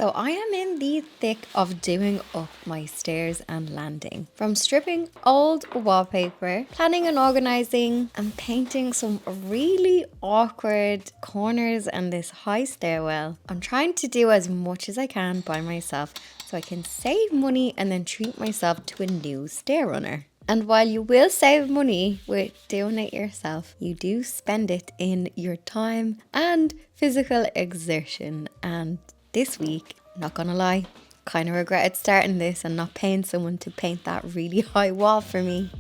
So I am in the thick of doing up my stairs and landing. From stripping old wallpaper, planning and organising, and painting some really awkward corners and this high stairwell. I'm trying to do as much as I can by myself so I can save money and then treat myself to a new stair runner. And while you will save money with doing it yourself, you do spend it in your time and physical exertion. And this week, not gonna lie, kind of regretted starting this and not paying someone to paint that really high wall for me.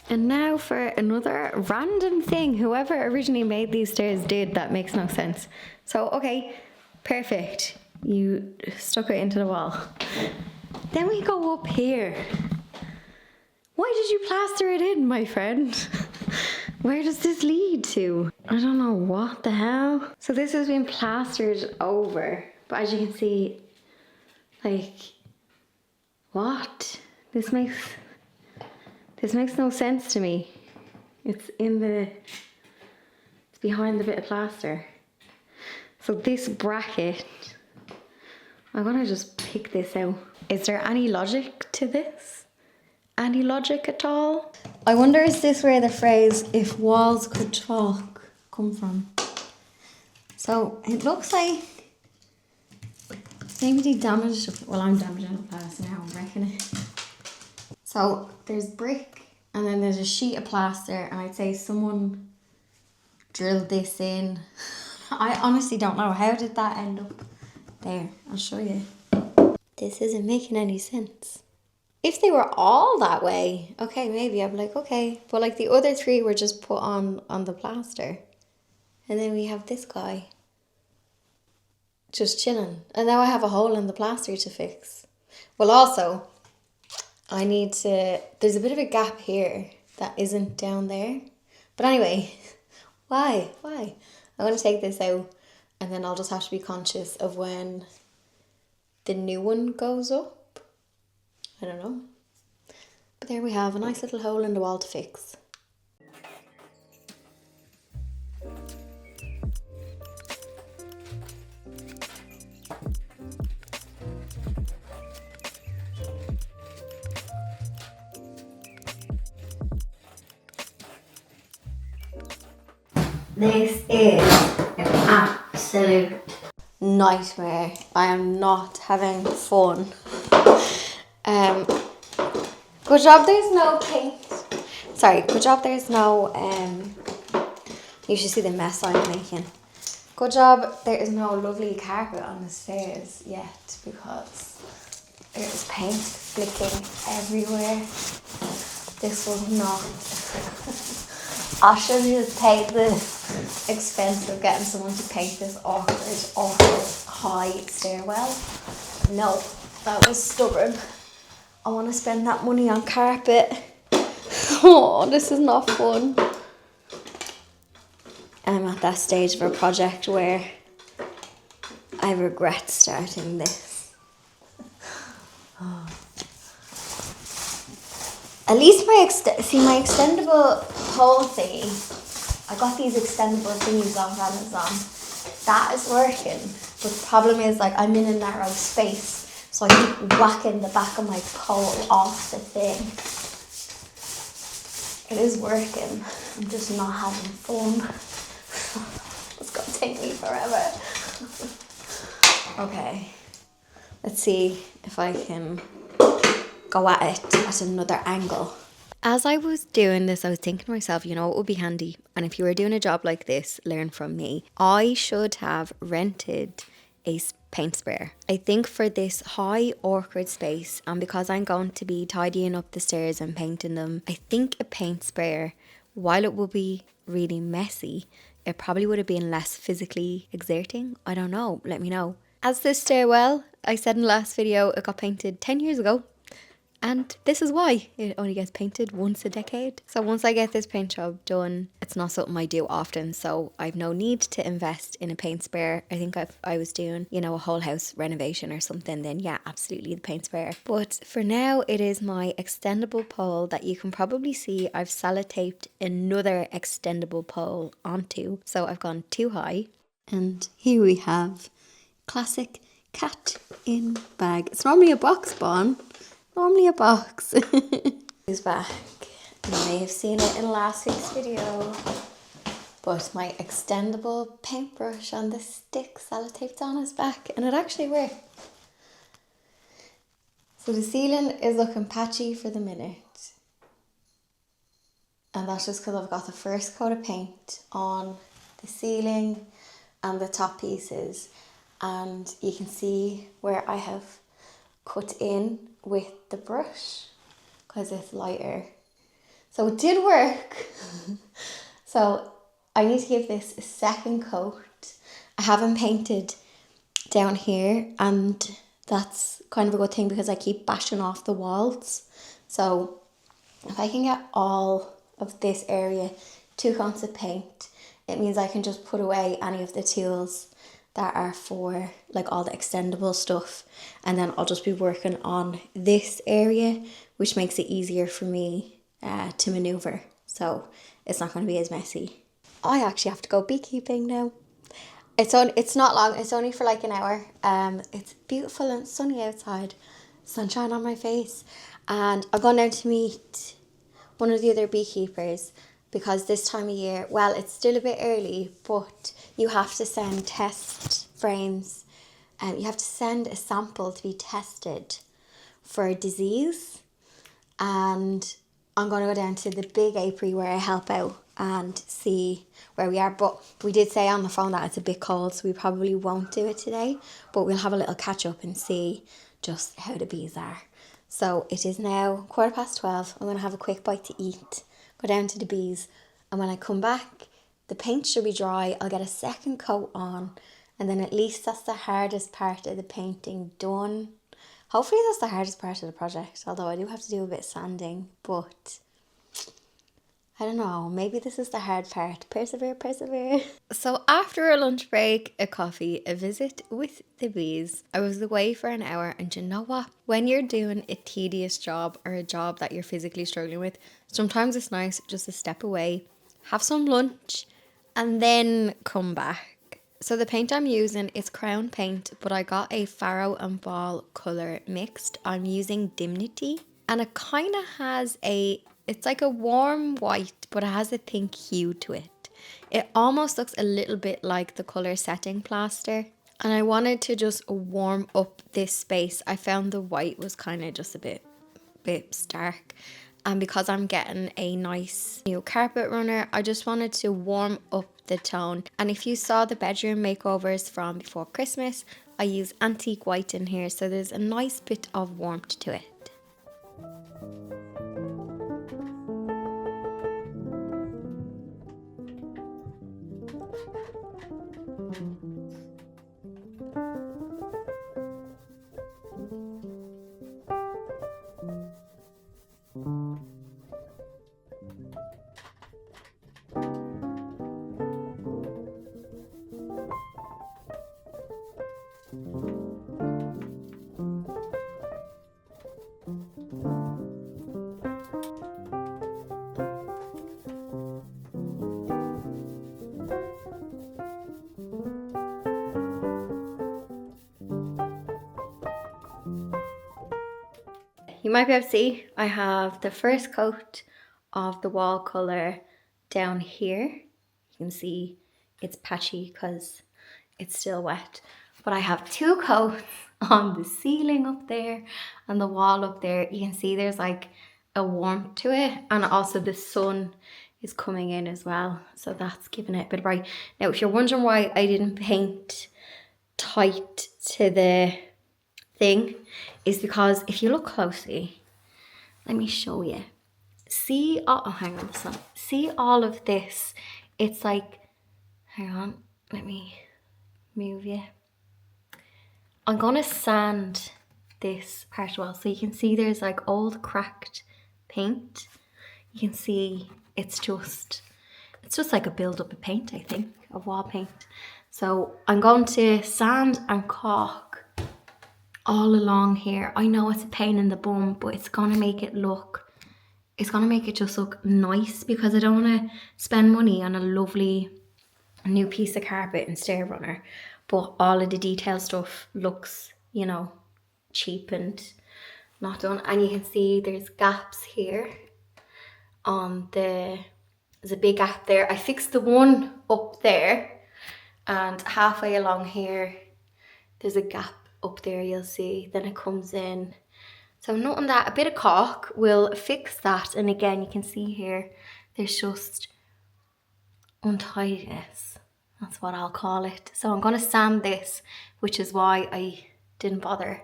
And now for another random thing whoever originally made these stairs did that makes no sense. So, okay, perfect. You stuck it into the wall. Then we go up here. Why did you plaster it in, my friend? Where does this lead to? I don't know what the hell. So this has been plastered over, but as you can see, like, what? This makes no sense to me. It's behind the bit of plaster. So this bracket, I'm gonna just pick this out. Is there any logic to this? Any logic at all? I wonder, is this where the phrase, if walls could talk, come from? So it looks like maybe they damaged, well, I'm damaging the plaster now, I'm wrecking it. So there's brick and then there's a sheet of plaster, and I'd say someone drilled this in. I honestly don't know. How did that end up there? I'll show you. This isn't making any sense. If they were all that way, okay, maybe I'm like, okay. But like the other three were just put on the plaster. And then we have this guy just chilling. And now I have a hole in the plaster to fix. Well, also, there's a bit of a gap here that isn't down there. But anyway, why? I'm going to take this out and then I'll just have to be conscious of when the new one goes up. I don't know. But there we have a nice little hole in the wall to fix. This is an absolute nightmare. I am not having fun. Good job there's no paint. Sorry, good job there's no, you should see the mess I'm making. Good job there is no lovely carpet on the stairs yet, because there's paint flicking everywhere. This was not... I should have paid the expense of getting someone to paint this awkward high stairwell. No, that was stubborn. I want to spend that money on carpet. Oh, this is not fun. I'm at that stage of a project where I regret starting this. Oh. At least my extendable pole thingy, I got these extendable thingies off Amazon. That is working. But the problem is, like, I'm in a narrow space, so I keep whacking the back of my pole off the thing. It is working. I'm just not having fun. It's gonna take me forever. Okay. Let's see if I can go at it at another angle. As I was doing this, I was thinking to myself, you know, it would be handy. And if you were doing a job like this, learn from me. I should have rented a paint sprayer. I think for this high awkward space, and because I'm going to be tidying up the stairs and painting them, I think a paint sprayer, while it will be really messy, it probably would have been less physically exerting. I don't know. Let me know. As this stairwell, I said in the last video, it got painted 10 years ago. And this is why it only gets painted once a decade. So once I get this paint job done, it's not something I do often. So I've no need to invest in a paint sprayer. I think if I was doing, a whole house renovation or something, then yeah, absolutely the paint sprayer. But for now, it is my extendable pole that you can probably see I've sellotaped another extendable pole onto. So I've gone too high. And here we have classic cat in bag. It's normally a box spawn. Normally a box. He's back. You may have seen it in last week's video, but my extendable paintbrush on the stick sellotaped on is back, and it actually worked. So the ceiling is looking patchy for the minute, and that's just because I've got the first coat of paint on the ceiling and the top pieces, and you can see where I have cut in with the brush because it's lighter. So it did work. So I need to give this a second coat. I haven't painted down here, and that's kind of a good thing because I keep bashing off the walls. So if I can get all of this area 2 coats of paint, it means I can just put away any of the tools that are for like all the extendable stuff, and then I'll just be working on this area, which makes it easier for me to maneuver, so it's not going to be as messy. I actually have to go beekeeping now. It's not long, it's only for like an hour. It's beautiful and sunny outside, sunshine on my face, and I've gone down to meet one of the other beekeepers because this time of year, well, it's still a bit early, but you have to send test frames, and you have to send a sample to be tested for a disease. And I'm going to go down to the big apiary where I help out and see where we are. But we did say on the phone that it's a bit cold, so we probably won't do it today, but we'll have a little catch up and see just how the bees are. So it is now 12:15. I'm going to have a quick bite to eat, go down to the bees, and when I come back, the paint should be dry. I'll get a second coat on, and then at least that's the hardest part of the painting done. Hopefully that's the hardest part of the project, although I do have to do a bit of sanding, but I don't know, maybe this is the hard part. Persevere, persevere. So after a lunch break, a coffee, a visit with the bees, I was away for an hour, and you know what? When you're doing a tedious job or a job that you're physically struggling with, sometimes it's nice just to step away, have some lunch, and then come back. So the paint I'm using is Crown paint, but I got a Faro and Ball colour mixed. I'm using Dimnity, and it kind of has it's like a warm white, but it has a pink hue to it. It almost looks a little bit like the colour setting plaster. And I wanted to just warm up this space. I found the white was kind of just a bit stark. And because I'm getting a nice new carpet runner, I just wanted to warm up the tone. And if you saw the bedroom makeovers from before Christmas, I use antique white in here, so there's a nice bit of warmth to it. You might be able to see I have the first coat of the wall colour down here. You can see it's patchy because it's still wet. But I have 2 coats on the ceiling up there and the wall up there. You can see there's like a warmth to it, and also the sun is coming in as well. So that's giving it a bit of bright. Now, if you're wondering why I didn't paint tight to the thing, is because if you look closely, let me show you. See, oh hang on, son. See all of this? It's like, hang on, let me move you. I'm gonna sand this part of the wall. So you can see there's like old cracked paint. You can see it's just like a build up of paint, I think, of wall paint. So I'm going to sand and caulk all along here. I know it's a pain in the bum, but it's gonna make it just look nice, because I don't want to spend money on a lovely new piece of carpet and stair runner, but all of the detail stuff looks, you know, cheap and not done. And you can see there's gaps here on there's a big gap there. I fixed the one up there, and halfway along here there's a gap up there, you'll see. Then it comes in. So noting that, a bit of caulk will fix that. And again, you can see here there's just untidiness. That's what I'll call it. So I'm going to sand this, which is why I didn't bother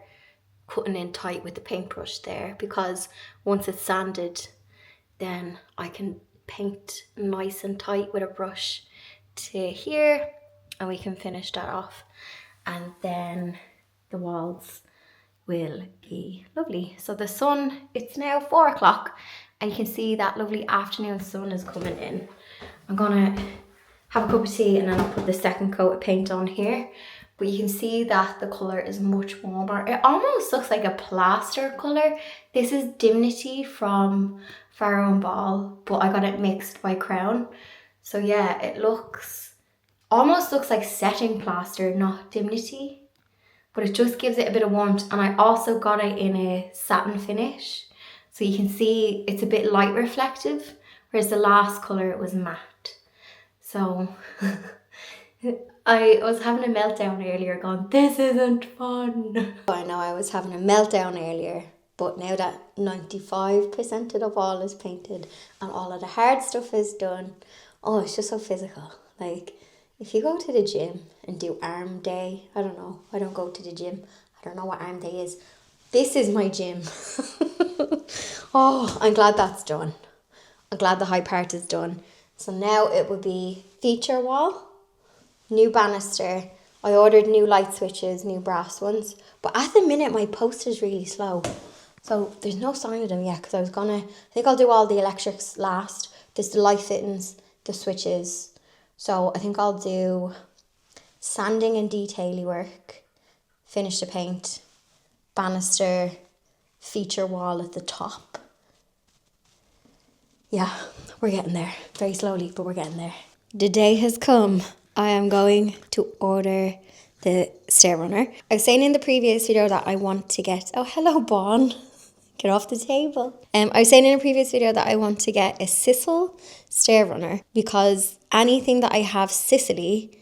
cutting in tight with the paintbrush there, because once it's sanded, then I can paint nice and tight with a brush to here, and we can finish that off, and then the walls will be lovely. So the sun, it's now 4 o'clock, and you can see that lovely afternoon sun is coming in. I'm gonna have a cup of tea and then I'll put the second coat of paint on here. But you can see that the colour is much warmer. It almost looks like a plaster colour. This is Dimnity from Farrow and Ball, but I got it mixed by Crown. So yeah, it almost looks like setting plaster, not Dimnity. But it just gives it a bit of warmth. And I also got it in a satin finish. So you can see it's a bit light reflective, whereas the last colour, it was matte. So I was having a meltdown earlier going, this isn't fun. I know I was having a meltdown earlier, but now that 95% of the wall is painted and all of the hard stuff is done, oh, it's just so physical. Like, if you go to the gym and do arm day, I don't know, I don't go to the gym. I don't know what arm day is. This is my gym. Oh, I'm glad that's done. I'm glad the high part is done. So now it would be feature wall, new banister. I ordered new light switches, new brass ones. But at the minute, my post is really slow. So there's no sign of them yet, because I think I'll do all the electrics last. There's the light fittings, the switches. So I think I'll do sanding and detailing work, finish the paint, banister, feature wall at the top. Yeah, we're getting there. Very slowly, but we're getting there. The day has come. I am going to order the stair runner. I was saying in the previous video that I want to get... Oh, hello, Bon. Get off the table. I was saying in a previous video that I want to get a sisal stair runner, because anything that I have Sicily,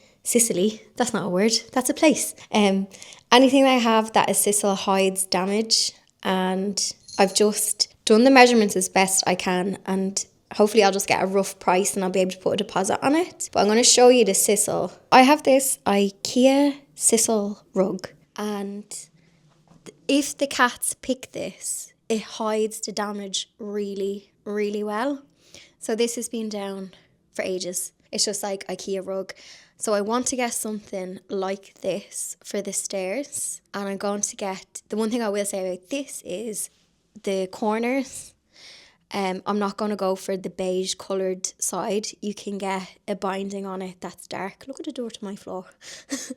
that's not a word, that's a place. Anything that I have that is sisal hides damage, and I've just done the measurements as best I can, and hopefully I'll just get a rough price and I'll be able to put a deposit on it. But I'm going to show you the sisal. I have this IKEA sisal rug, and if the cats pick this, it hides the damage really, really well. So this has been down for ages. It's just like IKEA rug. So I want to get something like this for the stairs. And I'm going to get... The one thing I will say about this is the corners. I'm not going to go for the beige coloured side. You can get a binding on it that's dark. Look at the door to my floor.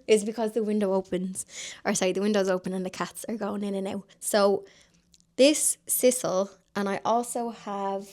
It's because the window opens. The window's open and the cats are going in and out. So this sisal, and I also have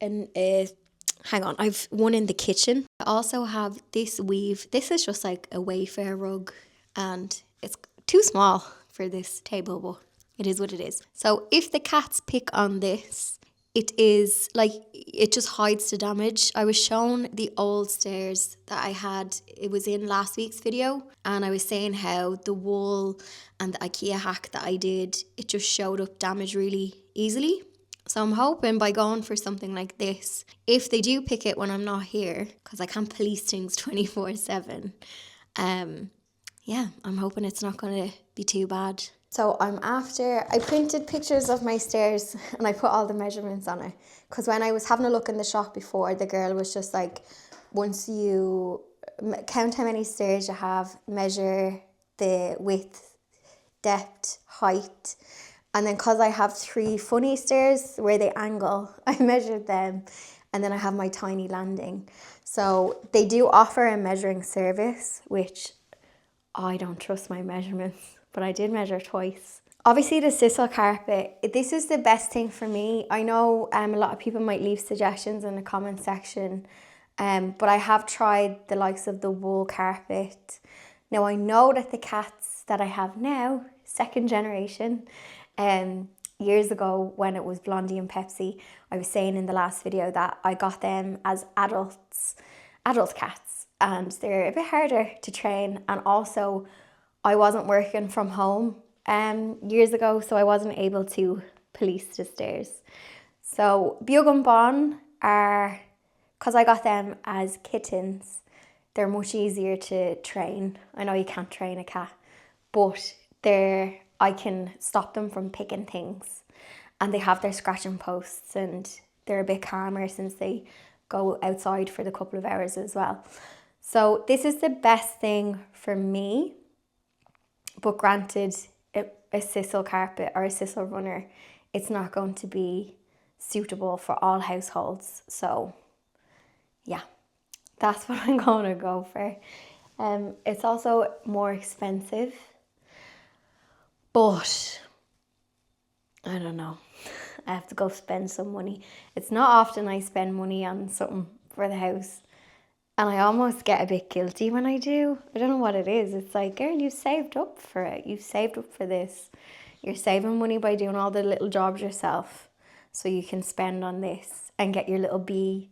I've one in the kitchen. I also have this weave. This is just like a Wayfair rug, and it's too small for this table, but it is what it is. So if the cats pick on this, it just hides the damage. I was shown the old stairs that I had. It was in last week's video, and I was saying how the wool and the IKEA hack that I did, it just showed up damage really easily. So I'm hoping by going for something like this, if they do pick it when I'm not here, because I can't police things 24/7, I'm hoping it's not going to be too bad. So I printed pictures of my stairs and I put all the measurements on it. Because when I was having a look in the shop before, the girl was just like, once you count how many stairs you have, measure the width, depth, height. And then because I have 3 funny stairs where they angle, I measured them. And then I have my tiny landing. So they do offer a measuring service, which I don't trust my measurements, but I did measure twice. Obviously the sisal carpet, this is the best thing for me. I know a lot of people might leave suggestions in the comment section, but I have tried the likes of the wool carpet. Now I know that the cats that I have now, second generation, years ago when it was Blondie and Pepsi, I was saying in the last video that I got them as adult cats, and they're a bit harder to train. And also I wasn't working from home years ago, so I wasn't able to police the stairs. So Beag and Bon are, because I got them as kittens, they're much easier to train. I know you can't train a cat, but I can stop them from picking things, and they have their scratching posts, and they're a bit calmer since they go outside for the couple of hours as well. So this is the best thing for me, but granted, a sisal carpet or a sisal runner, it's not going to be suitable for all households. So yeah, that's what I'm going to go for. It's also more expensive, but I don't know. I have to go spend some money. It's not often I spend money on something for the house, and I almost get a bit guilty when I do. I don't know what it is. It's like, girl, you've saved up for it. You've saved up for this. You're saving money by doing all the little jobs yourself, so you can spend on this and get your little bee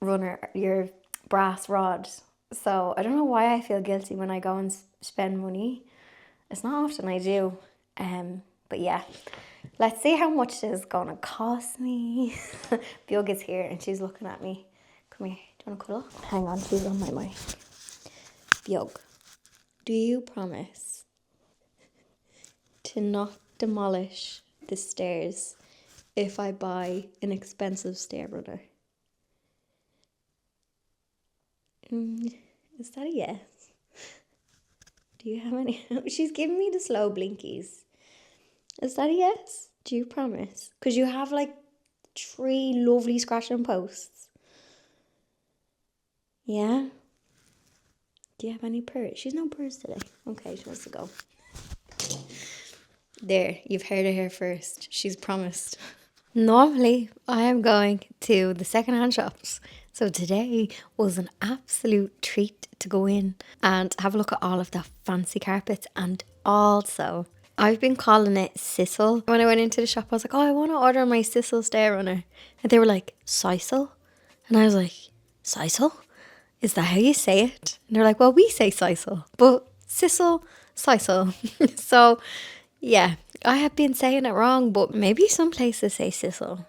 runner, your brass rod. So I don't know why I feel guilty when I go and spend money. It's not often I do. But yeah, let's see how much this is going to cost me. Beag is here and she's looking at me. Come here, do you want to cuddle? Hang on, she's on my mic. Beag, do you promise to not demolish the stairs if I buy an expensive stair runner? Is that a yes? Do you have any? She's giving me the slow blinkies. Is that a yes? Do you promise? Because you have like 3 lovely scratching posts. Yeah? Do you have any purrs? She's no purrs today. Okay, she wants to go. There, you've heard it here first. She's promised. Normally, I am going to the secondhand shops. So today was an absolute treat to go in and have a look at all of the fancy carpets. And also, I've been calling it sisal. When I went into the shop, I was like, oh, I want to order my sisal stair runner. And they were like, sisal? And I was like, sisal? Is that how you say it? And they're like, well, we say sisal, but sisal, sisal. So yeah, I have been saying it wrong, but maybe some places say sisal.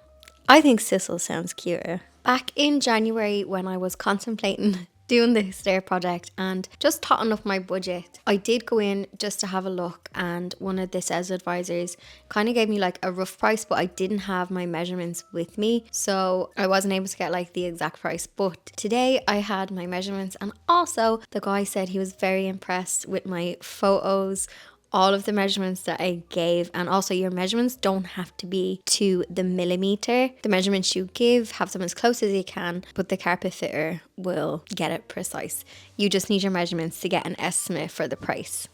I think sisal sounds cuter. Back in January, when I was contemplating doing the stair project and just totting up my budget, I did go in just to have a look, and one of the sales advisors kind of gave me like a rough price, but I didn't have my measurements with me, so I wasn't able to get like the exact price. But today I had my measurements, and also the guy said he was very impressed with my photos, all of the measurements that I gave. And also, your measurements don't have to be to the millimeter. The measurements you give, have them as close as you can, but the carpet fitter will get it precise. You just need your measurements to get an estimate for the price.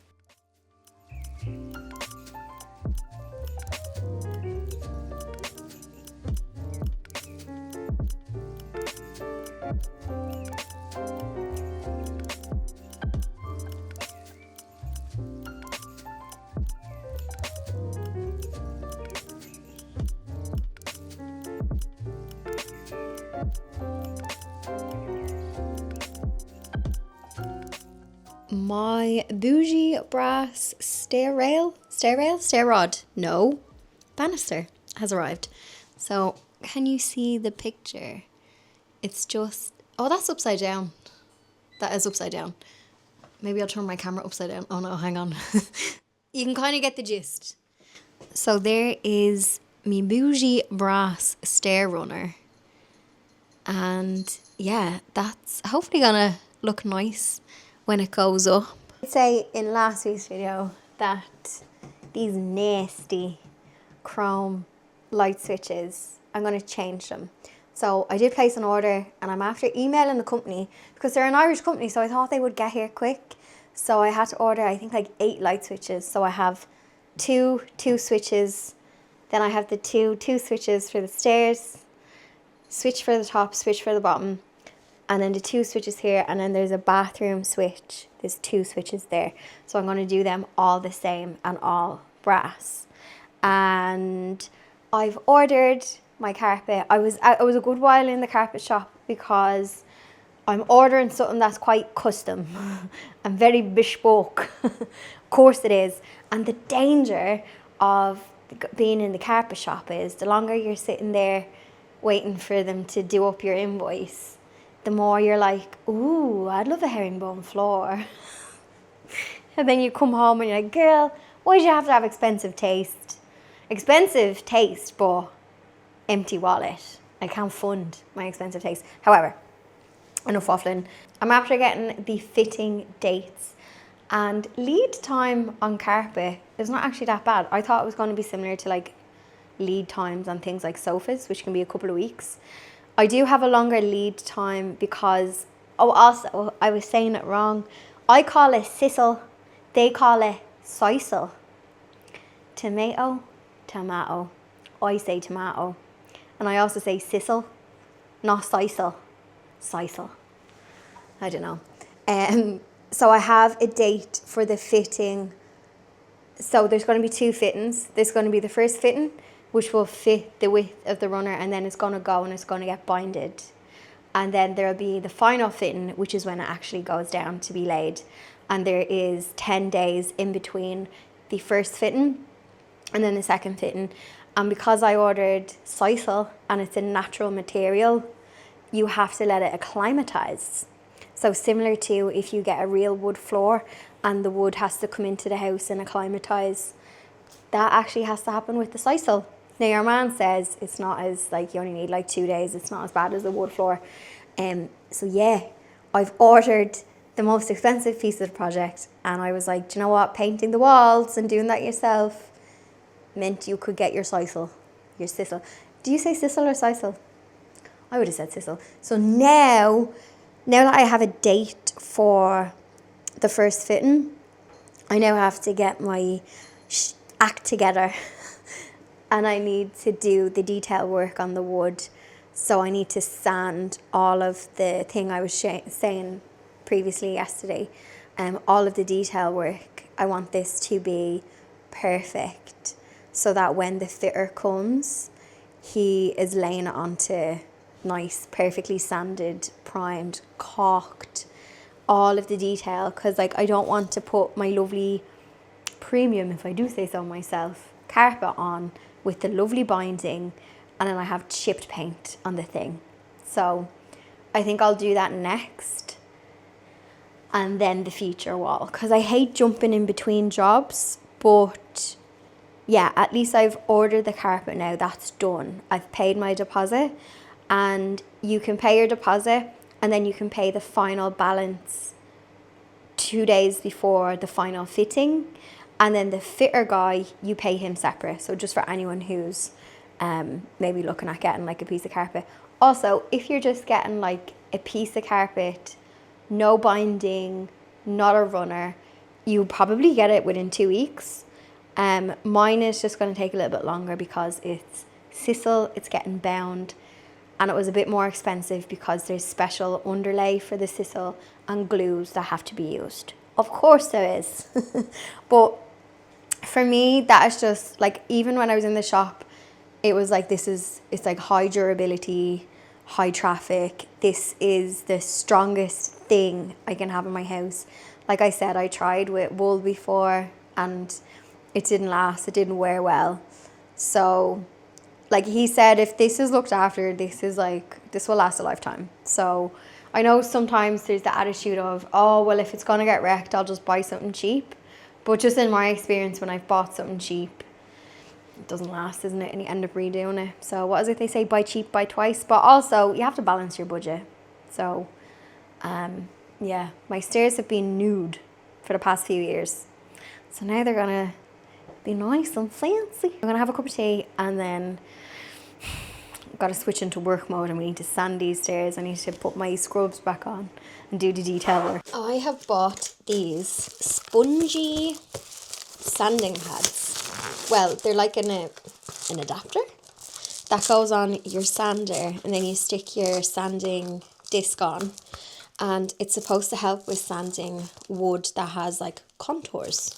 My bougie brass stair rod, no, banister has arrived. So can you see the picture? It's just, oh, that's upside down. That is upside down. Maybe I'll turn my camera upside down. Oh no, hang on. You can kind of get the gist. So there is me bougie brass stair runner. And yeah, that's hopefully gonna look nice when it goes up. I'd say in last week's video that these nasty chrome light switches. I'm going to change them. So I did place an order, and I'm after emailing the company because they're an Irish company, so I thought they would get here quick. So I had to order, I think, like 8 light switches. So I have two switches, then I have the two switches for the stairs, switch for the top, switch for the bottom, and then the 2 switches here, and then there's a bathroom switch. There's 2 switches there. So I'm going to do them all the same and all brass. And I've ordered my carpet. I was a good while in the carpet shop because I'm ordering something that's quite custom and very bespoke. Of course it is. And the danger of being in the carpet shop is the longer you're sitting there waiting for them to do up your invoice, the more you're like, ooh, I'd love a herringbone floor. And then you come home and you're like, girl, why do you have to have expensive taste? Expensive taste, but empty wallet. I can't fund my expensive taste. However, enough waffling. I'm after getting the fitting dates, and lead time on carpet is not actually that bad. I thought it was going to be similar to like lead times on things like sofas, which can be a couple of weeks. I do have a longer lead time because, also, I was saying it wrong. I call it sisal, they call it sisal. Tomato, tomato. I say tomato. And I also say sisal, not sisal. Sisal. I don't know. So I have a date for the fitting. So there's going to be 2 fittings. There's going to be the first fitting, which will fit the width of the runner, and then it's going to go and it's going to get binded. And then there'll be the final fitting, which is when it actually goes down to be laid. And there is 10 days in between the first fitting and then the second fitting. And because I ordered sisal and it's a natural material, you have to let it acclimatise. So similar to if you get a real wood floor and the wood has to come into the house and acclimatise, that actually has to happen with the sisal. Now your man says it's not as, like, you only need like 2 days, it's not as bad as the wood floor. So yeah, I've ordered the most expensive piece of the project, and I was like, do you know what, painting the walls and doing that yourself meant you could get your sisal, your sisal. Do you say sisal or sisal? I would have said sisal. So now that I have a date for the first fitting, I now have to get my act together and I need to do the detail work on the wood. So I need to sand all of the thing I was saying previously yesterday, all of the detail work. I want this to be perfect so that when the fitter comes, he is laying it onto nice, perfectly sanded, primed, caulked, all of the detail, because like I don't want to put my lovely premium, if I do say so myself, carpet on with the lovely binding and then I have chipped paint on the thing. So I think I'll do that next, and then the feature wall, because I hate jumping in between jobs. But yeah, at least I've ordered the carpet now. That's done. I've paid my deposit, and you can pay your deposit and then you can pay the final balance 2 days before the final fitting. And then the fitter guy, you pay him separate. So just for anyone who's maybe looking at getting like a piece of carpet. Also, if you're just getting like a piece of carpet, no binding, not a runner, you probably get it within 2 weeks. Mine is just going to take a little bit longer because it's sisal, it's getting bound, and it was a bit more expensive because there's special underlay for the sisal and glues that have to be used. Of course there is. But for me, that is just like, even when I was in the shop, it was like, it's like high durability, high traffic. This is the strongest thing I can have in my house. Like I said, I tried with wool before and it didn't last, it didn't wear well. So like he said, if this is looked after, this will last a lifetime. So I know sometimes there's the attitude of, oh, well, if it's going to get wrecked, I'll just buy something cheap. But just in my experience, when I've bought something cheap, it doesn't last, isn't it? And you end up redoing it. So what is it they say? Buy cheap, buy twice. But also, you have to balance your budget. So, yeah, my stairs have been nude for the past few years. So now they're going to be nice and fancy. I'm gonna have a cup of tea and then I've got to switch into work mode and we need to sand these stairs. I need to put my scrubs back on and do the detail work. I have bought these spongy sanding pads. Well, they're like an adapter that goes on your sander and then you stick your sanding disc on, and it's supposed to help with sanding wood that has like contours,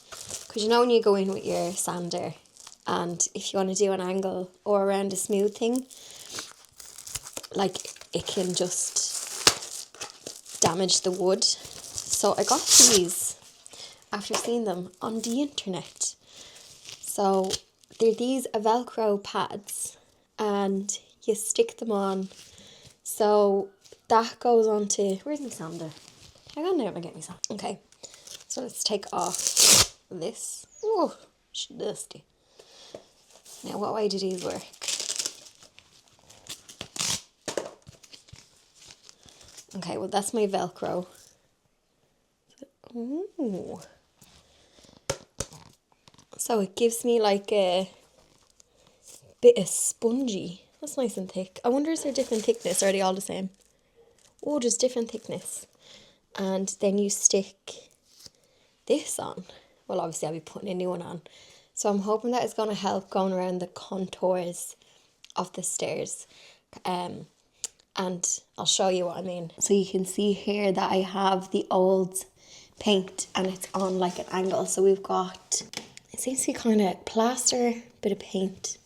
because you know when you go in with your sander and if you want to do an angle or around a smooth thing, like it can just damage the wood. So I got these after seeing them on the internet. So they're these Velcro pads and you stick them on. So that goes on to, where's my sander? Hang on now, I'll get me some. Okay, so let's take off this. Oh, it's dusty. Now what way do these work? Okay, well that's my Velcro. Ooh. So it gives me like a bit of spongy. That's nice and thick. I wonder is there different thickness or are they all the same? Oh, there's different thickness. And then you stick this on. Well, obviously I'll be putting a new one on. So I'm hoping that it's going to help going around the contours of the stairs. And I'll show you what I mean. So you can see here that I have the old paint and it's on like an angle. So we've got, it seems to be kind of plaster, bit of paint.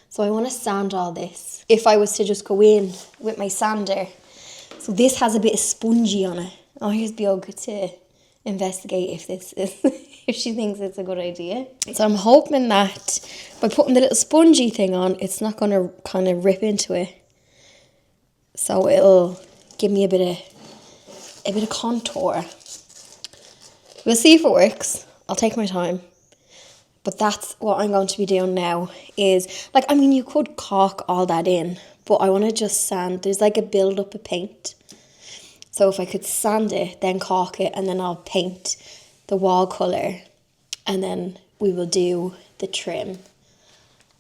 So I want to sand all this. If I was to just go in with my sander, so this has a bit of spongy on it. Oh, here's Bjog to investigate if this is, if she thinks it's a good idea. So I'm hoping that by putting the little spongy thing on, it's not going to kind of rip into it. So it'll give me a bit of contour. We'll see if it works. I'll take my time. But that's what I'm going to be doing now is, like, I mean, you could caulk all that in, but I want to just sand. There's like a build up of paint. So if I could sand it, then caulk it, and then I'll paint the wall colour, and then we will do the trim.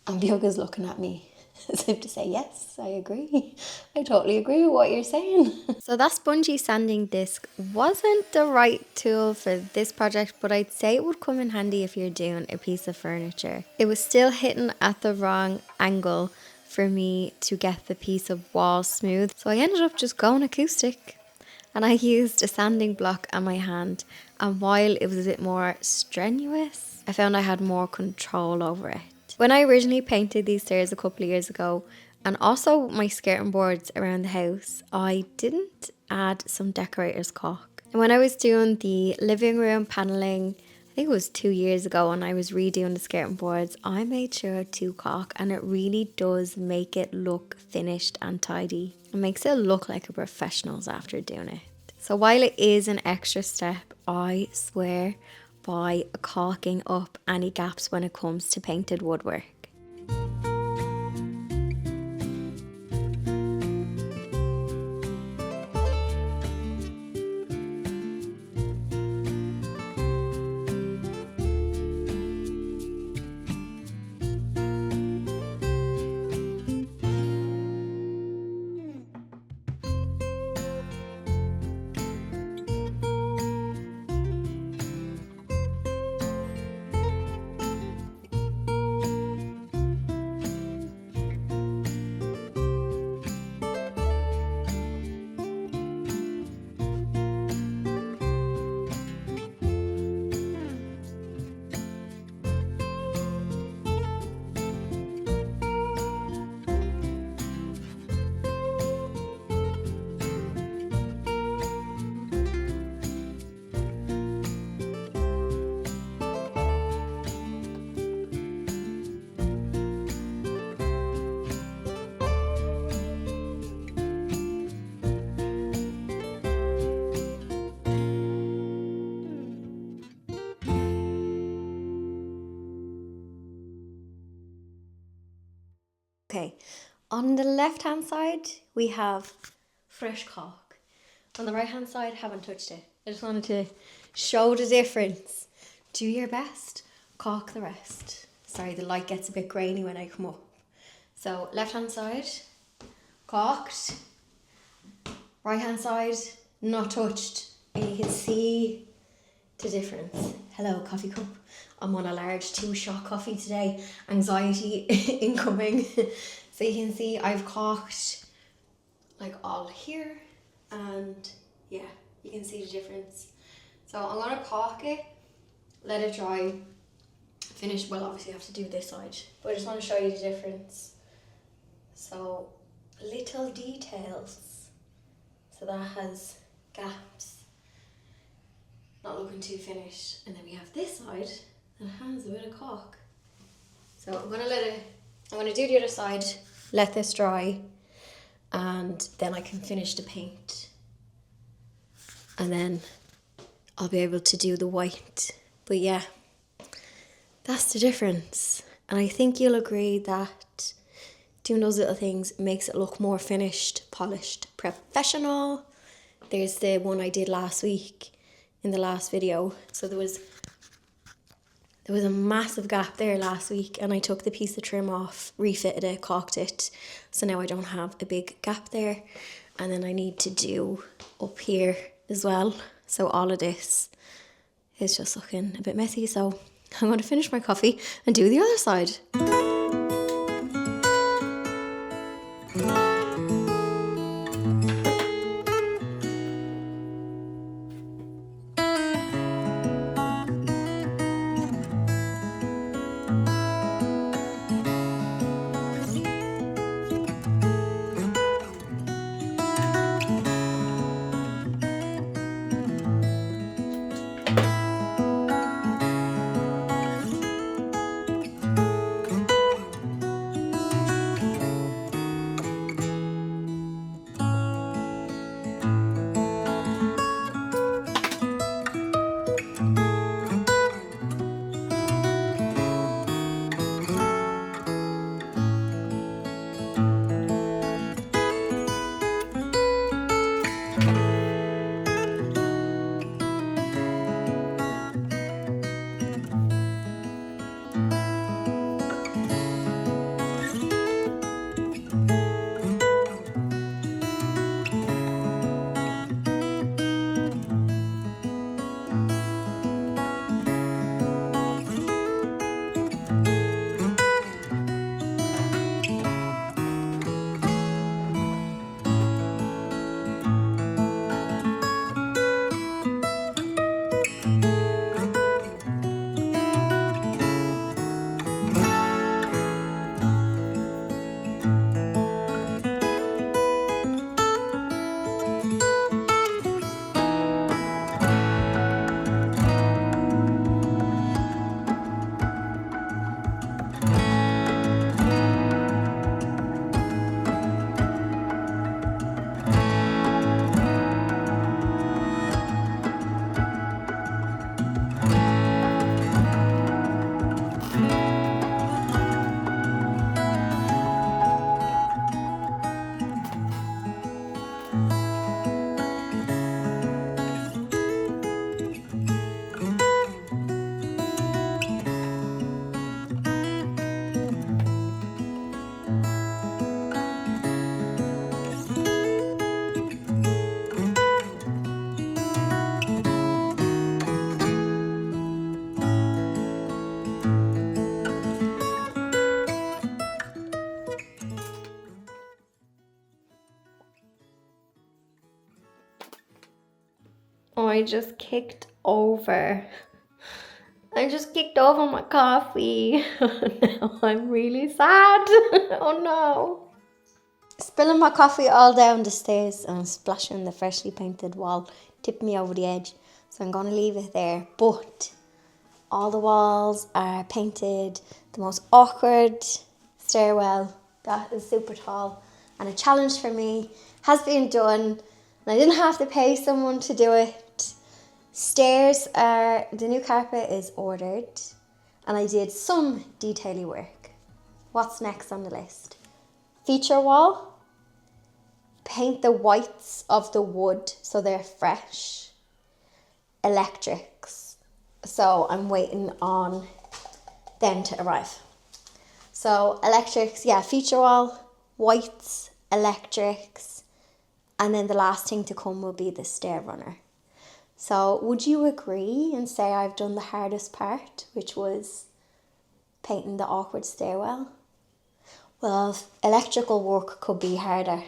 And Bjorga's looking at me as if to say, yes, I agree. I totally agree with what you're saying. So that spongy sanding disc wasn't the right tool for this project, but I'd say it would come in handy if you're doing a piece of furniture. It was still hitting at the wrong angle for me to get the piece of wall smooth. So I ended up just going acoustic. And I used a sanding block on my hand. And while it was a bit more strenuous, I found I had more control over it. When I originally painted these stairs a couple of years ago, and also my skirting boards around the house, I didn't add some decorator's caulk. And when I was doing the living room paneling, I think it was 2 years ago, and I was redoing the skirting boards, I made sure to caulk, and it really does make it look finished and tidy. It makes it look like a professional's after doing it. So while it is an extra step, I swear by caulking up any gaps when it comes to painted woodwork. Okay, on the left hand side we have fresh caulk. On the right hand side, haven't touched it. I just wanted to show the difference. Do your best, caulk the rest. Sorry, the light gets a bit grainy when I come up. So left hand side, caulked. Right hand side, not touched. And you can see the difference. Hello, coffee cup. I'm on a large 2-shot coffee today. Anxiety incoming. So you can see I've caulked like all here, and yeah, you can see the difference. So I'm gonna caulk it, let it dry, finish. Well, obviously I have to do this side, but I just want to show you the difference. So little details. So that has gaps, not looking too finished. And then we have this side that has a bit of caulk. So I'm gonna do the other side, let this dry, and then I can finish the paint. And then I'll be able to do the white. But yeah, that's the difference. And I think you'll agree that doing those little things makes it look more finished, polished, professional. There's the one I did last week in the last video. So there was a massive gap there last week, and I took the piece of trim off, refitted it, caulked it. So now I don't have a big gap there. And then I need to do up here as well. So all of this is just looking a bit messy. So I'm going to finish my coffee and do the other side. I just kicked over my coffee. Now I'm really sad. Oh no. Spilling my coffee all down the stairs and splashing the freshly painted wall, tipped me over the edge. So I'm going to leave it there. But all the walls are painted. The most awkward stairwell that is super tall and a challenge for me has been done. And I didn't have to pay someone to do it. Stairs are, the new carpet is ordered, and I did some detaily work. What's next on the list? Feature wall, paint the whites of the wood so they're fresh, electrics. So I'm waiting on them to arrive. So electrics, yeah, feature wall, whites, electrics, and then the last thing to come will be the stair runner. So would you agree and say I've done the hardest part, which was painting the awkward stairwell? Well, electrical work could be harder.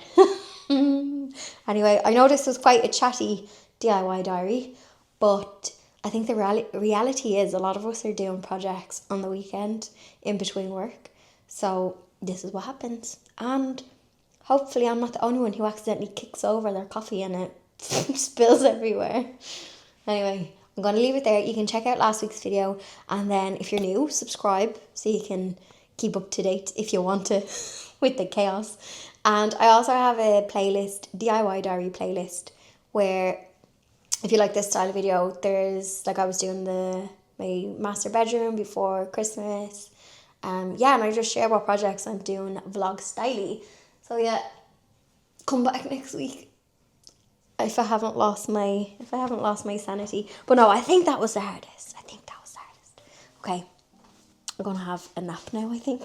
Anyway, I know this was quite a chatty DIY diary, but I think the reality is a lot of us are doing projects on the weekend in between work. So this is what happens. And hopefully I'm not the only one who accidentally kicks over their coffee and it spills everywhere. Anyway, I'm going to leave it there. You can check out last week's video, and then if you're new, subscribe so you can keep up to date if you want to with the chaos. And I also have a playlist, DIY diary playlist, where if you like this style of video, there's, like, I was doing my master bedroom before Christmas. Yeah, and I just share what projects I'm doing vlog styly. So yeah, come back next week if I haven't lost my sanity. But no, I think that was the hardest. Okay, I'm gonna have a nap now, I think.